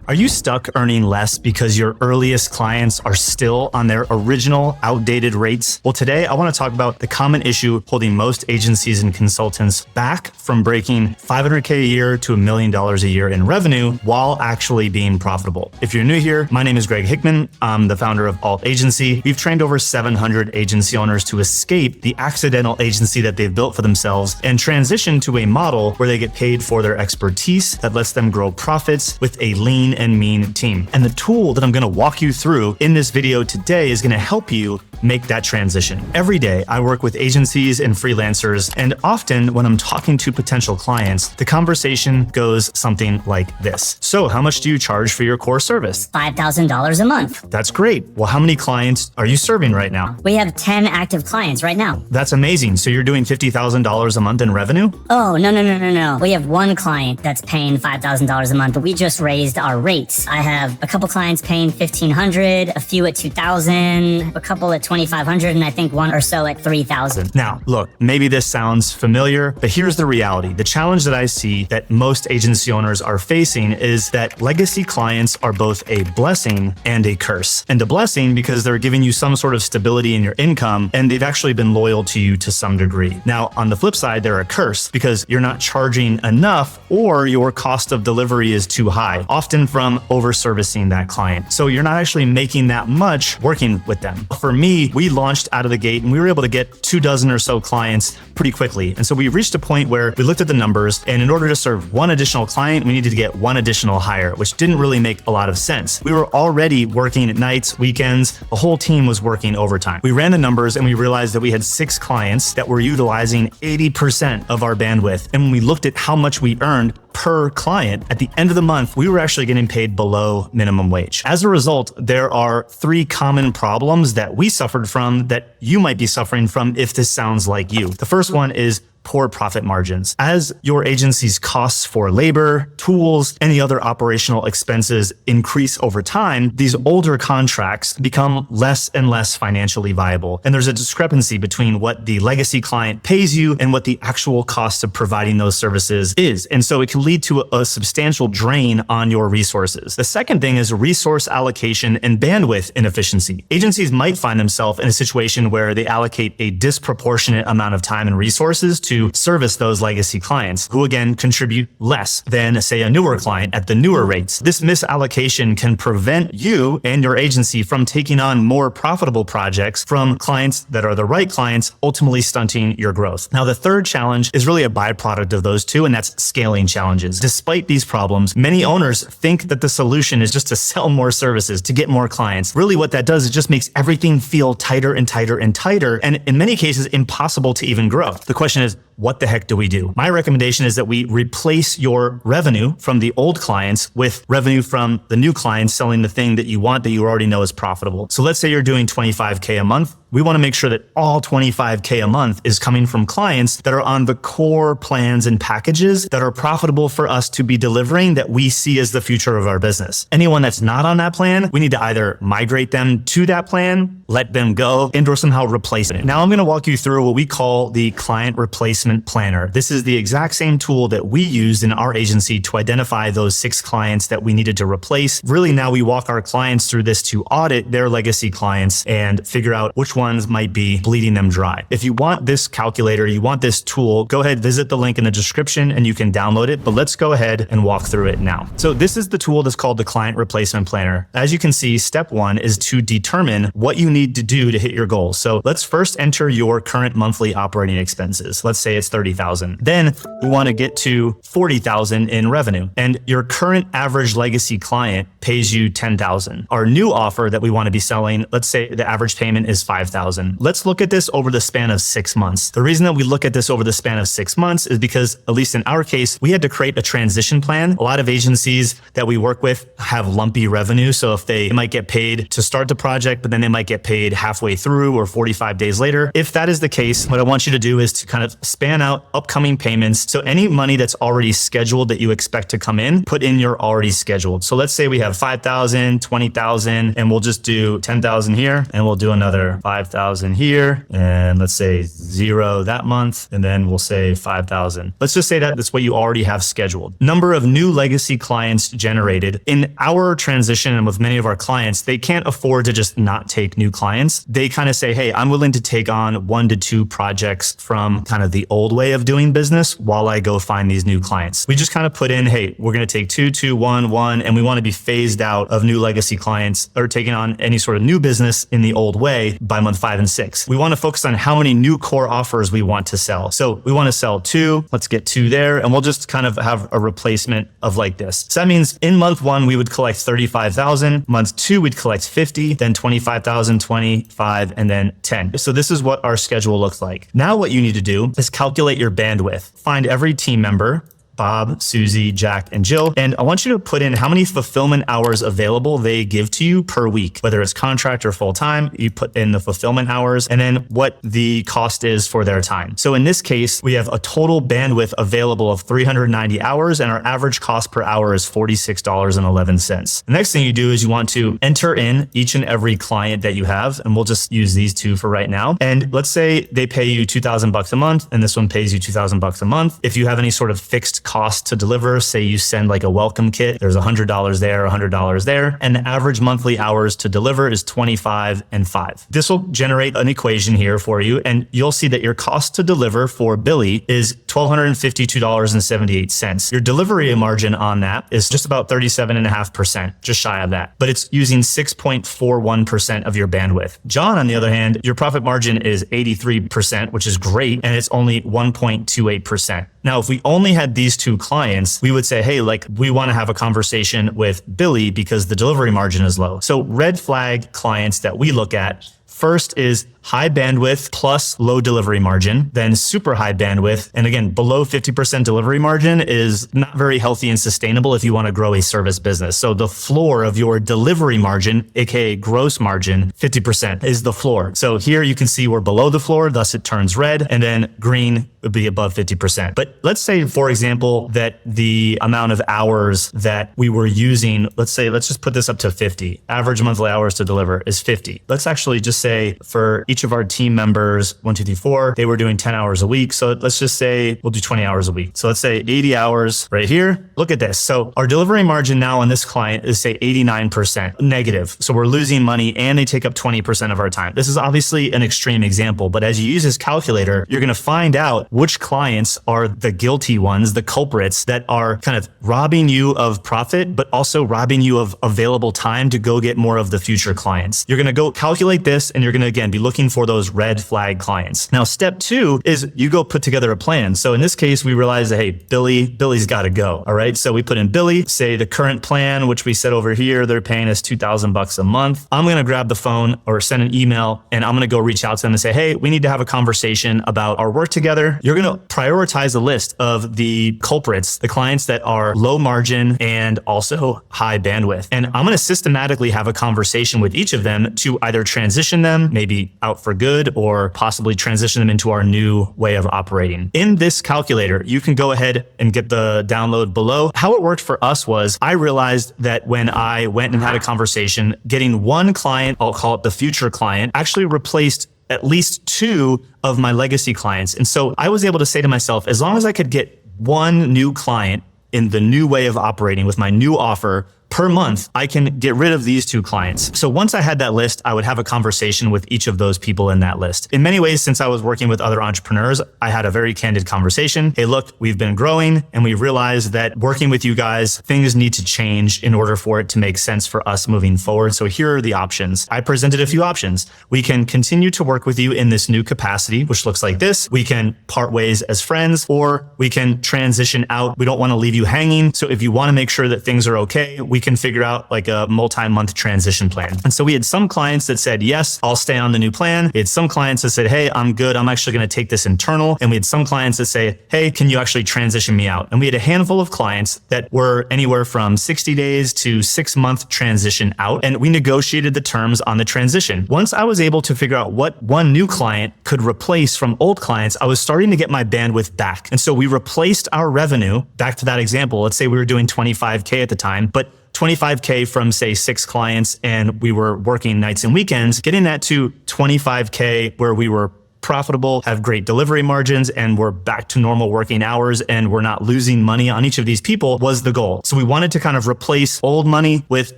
Are you stuck earning less because your earliest clients are still on their original outdated rates? Well, today I want to talk about the common issue holding most agencies and consultants back from breaking $500K a year to $1 million a year in revenue while actually being profitable. If you're new here, my name is Greg Hickman. I'm the founder of Alt Agency. We've trained over 700 agency owners to escape the accidental agency that they've built for themselves and transition to a model where they get paid for their expertise that lets them grow profits with a lean and mean team. And the tool that I'm going to walk you through in this video today is going to help you make that transition. Every day, I work with agencies and freelancers, and often when I'm talking to potential clients, the conversation goes something like this. So how much do you charge for your core service? $5,000 a month. That's great. Well, how many clients are you serving right now? We have 10 active clients right now. That's amazing. So you're doing $50,000 a month in revenue? Oh, no. We have one client that's paying $5,000 a month, but we just raised our rates. I have a couple clients paying $1,500, a few at $2,000, a couple at $2,500, and I think one or so at $3,000. Now, look, maybe this sounds familiar, but here's the reality. The challenge that I see that most agency owners are facing is that legacy clients are both a blessing and a curse. And a blessing because they're giving you some sort of stability in your income, and they've actually been loyal to you to some degree. Now, on the flip side, they're a curse because you're not charging enough or your cost of delivery is too high, often from over-servicing that client. So you're not actually making that much working with them. For me, we launched out of the gate and we were able to get 24 or so clients pretty quickly. And so we reached a point where we looked at the numbers, and in order to serve one additional client, we needed to get one additional hire, which didn't really make a lot of sense. We were already working at nights, weekends, the whole team was working overtime. We ran the numbers and we realized that we had 6 clients that were utilizing 80% of our bandwidth. And when we looked at how much we earned per client, at the end of the month, we were actually getting paid below minimum wage. As a result, there are 3 common problems that we suffered from that you might be suffering from if this sounds like you. The first one is poor profit margins. As your agency's costs for labor, tools, any other operational expenses increase over time, these older contracts become less and less financially viable. And there's a discrepancy between what the legacy client pays you and what the actual cost of providing those services is. And so it can lead to a substantial drain on your resources. The second thing is resource allocation and bandwidth inefficiency. Agencies might find themselves in a situation where they allocate a disproportionate amount of time and resources to service those legacy clients who again contribute less than, say, a newer client at the newer rates. This misallocation can prevent you and your agency from taking on more profitable projects from clients that are the right clients, ultimately stunting your growth. Now, the third challenge is really a byproduct of those two, and that's scaling challenges. Despite these problems, many owners think that the solution is just to sell more services, to get more clients. Really what that does is just makes everything feel tighter and tighter and tighter, and in many cases, impossible to even grow. The question is, what the heck do we do? My recommendation is that we replace your revenue from the old clients with revenue from the new clients selling the thing that you want that you already know is profitable. So let's say you're doing $25K a month. We want to make sure that all $25K a month is coming from clients that are on the core plans and packages that are profitable for us to be delivering that we see as the future of our business. Anyone that's not on that plan, we need to either migrate them to that plan, let them go, and or somehow replace it. Now I'm going to walk you through what we call the client replacement planner. This is the exact same tool that we used in our agency to identify those 6 clients that we needed to replace. Really now we walk our clients through this to audit their legacy clients and figure out which ones might be bleeding them dry. If you want this calculator, you want this tool, go ahead, visit the link in the description and you can download it, but let's go ahead and walk through it now. So this is the tool that's called the Client Replacement Planner. As you can see, step 1 is to determine what you need to do to hit your goals. So let's first enter your current monthly operating expenses. Let's say it's $30,000. Then we want to get to $40,000 in revenue. And your current average legacy client pays you $10,000. Our new offer that we want to be selling, let's say the average payment is $5,000. Let's look at this over the span of 6 months. The reason that we look at this over the span of 6 months is because, at least in our case, we had to create a transition plan. A lot of agencies that we work with have lumpy revenue. So if they might get paid to start the project, but then they might get paid halfway through or 45 days later. If that is the case, what I want you to do is to kind of span out upcoming payments. So any money that's already scheduled that you expect to come in, put in your already scheduled. So let's say we have 5,000, 20,000, and we'll just do 10,000 here, and we'll do another 5,000 5,000 here, and let's say 0 that month, and then we'll say 5,000. Let's just say that that's what you already have scheduled. Number of new legacy clients generated. In our transition and with many of our clients, they can't afford to just not take new clients. They kind of say, hey, I'm willing to take on 1 to 2 projects from kind of the old way of doing business while I go find these new clients. We just kind of put in, hey, we're going to take 2, 2, 1, 1, and we want to be phased out of new legacy clients or taking on any sort of new business in the old way by month 5 and 6. We want to focus on how many new core offers we want to sell. So we want to sell 2, let's get 2 there, and we'll just kind of have a replacement of like this. So that means in month 1, we would collect 35,000. Month 2, we'd collect 50, then 25,000, 25, and then 10. So this is what our schedule looks like. Now what you need to do is calculate your bandwidth. Find every team member, Bob, Susie, Jack, and Jill. And I want you to put in how many fulfillment hours available they give to you per week, whether it's contract or full-time. You put in the fulfillment hours and then what the cost is for their time. So in this case, we have a total bandwidth available of 390 hours and our average cost per hour is $46.11. The next thing you do is you want to enter in each and every client that you have, and we'll just use these 2 for right now. And let's say they pay you $2,000 a month and this one pays you $2,000 a month. If you have any sort of fixed cost to deliver, say you send like a welcome kit, there's $100 there, $100 there, and the average monthly hours to deliver is 25 and 5. This will generate an equation here for you, and you'll see that your cost to deliver for Billy is $1,252.78. Your delivery margin on that is just about 37.5%, just shy of that, but it's using 6.41% of your bandwidth. John, on the other hand, your profit margin is 83%, which is great, and it's only 1.28%. Now, if we only had these 2 clients, we would say, hey, like we want to have a conversation with Billy because the delivery margin is low. So red flag clients that we look at, first is high bandwidth plus low delivery margin, then super high bandwidth. And again, below 50% delivery margin is not very healthy and sustainable if you want to grow a service business. So the floor of your delivery margin, aka gross margin, 50% is the floor. So here you can see we're below the floor, thus it turns red, and then green would be above 50%. But let's say, for example, that the amount of hours that we were using, let's just put this up to 50. Average monthly hours to deliver is 50. Let's actually just say for each of our team members, 1, 2, 3, 4, they were doing 10 hours a week. So let's just say we'll do 20 hours a week. So let's say 80 hours right here. Look at this. So our delivery margin now on this client is say 89% negative. So we're losing money and they take up 20% of our time. This is obviously an extreme example, but as you use this calculator, you're going to find out which clients are the guilty ones, the culprits that are kind of robbing you of profit, but also robbing you of available time to go get more of the future clients. You're going to go calculate this and you're going to, again, be looking for those red flag clients. Now, step 2 is you go put together a plan. So in this case, we realized that, hey, Billy's got to go. All right. So we put in Billy, say the current plan, which we said over here, they're paying us $2,000 a month. I'm going to grab the phone or send an email and I'm going to go reach out to them and say, hey, we need to have a conversation about our work together. You're going to prioritize a list of the culprits, the clients that are low margin and also high bandwidth. And I'm going to systematically have a conversation with each of them to either transition them, maybe out for good, or possibly transition them into our new way of operating. In this calculator, you can go ahead and get the download below. How it worked for us was I realized that when I went and had a conversation, getting one client, I'll call it the future client, actually replaced at least 2 of my legacy clients. And so I was able to say to myself, as long as I could get one new client in the new way of operating with my new offer per month, I can get rid of these 2 clients. So once I had that list, I would have a conversation with each of those people in that list. In many ways, since I was working with other entrepreneurs, I had a very candid conversation. Hey, look, we've been growing and we realized that working with you guys, things need to change in order for it to make sense for us moving forward. So here are the options. I presented a few options. We can continue to work with you in this new capacity, which looks like this. We can part ways as friends, or we can transition out. We don't want to leave you hanging. So if you want to make sure that things are okay, we can figure out like a multi-month transition plan. And so we had some clients that said, yes, I'll stay on the new plan. We had some clients that said, hey, I'm good. I'm actually going to take this internal. And we had some clients that say, hey, can you actually transition me out? And we had a handful of clients that were anywhere from 60 days to 6-month transition out. And we negotiated the terms on the transition. Once I was able to figure out what one new client could replace from old clients, I was starting to get my bandwidth back. And so we replaced our revenue back to that example. Let's say we were doing 25K at the time, but 25K from say 6 clients and we were working nights and weekends, getting that to 25K where we were profitable, have great delivery margins, and we're back to normal working hours and we're not losing money on each of these people was the goal. So we wanted to kind of replace old money with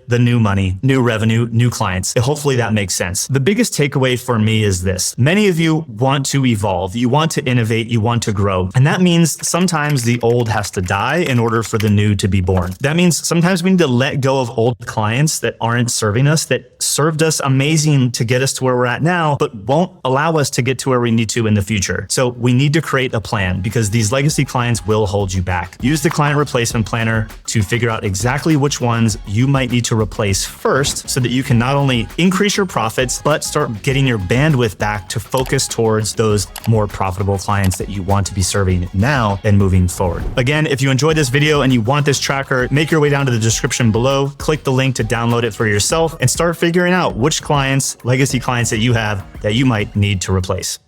the new money, new revenue, new clients. And hopefully that makes sense. The biggest takeaway for me is this. Many of you want to evolve, you want to innovate, you want to grow. And that means sometimes the old has to die in order for the new to be born. That means sometimes we need to let go of old clients that aren't serving us, that served us amazing to get us to where we're at now, but won't allow us to get to where we need to in the future. So we need to create a plan because these legacy clients will hold you back. Use the client replacement planner to figure out exactly which ones you might need to replace first so that you can not only increase your profits, but start getting your bandwidth back to focus towards those more profitable clients that you want to be serving now and moving forward. Again, if you enjoyed this video and you want this tracker, make your way down to the description below, click the link to download it for yourself and start figuring out which clients, legacy clients that you have that you might need to replace.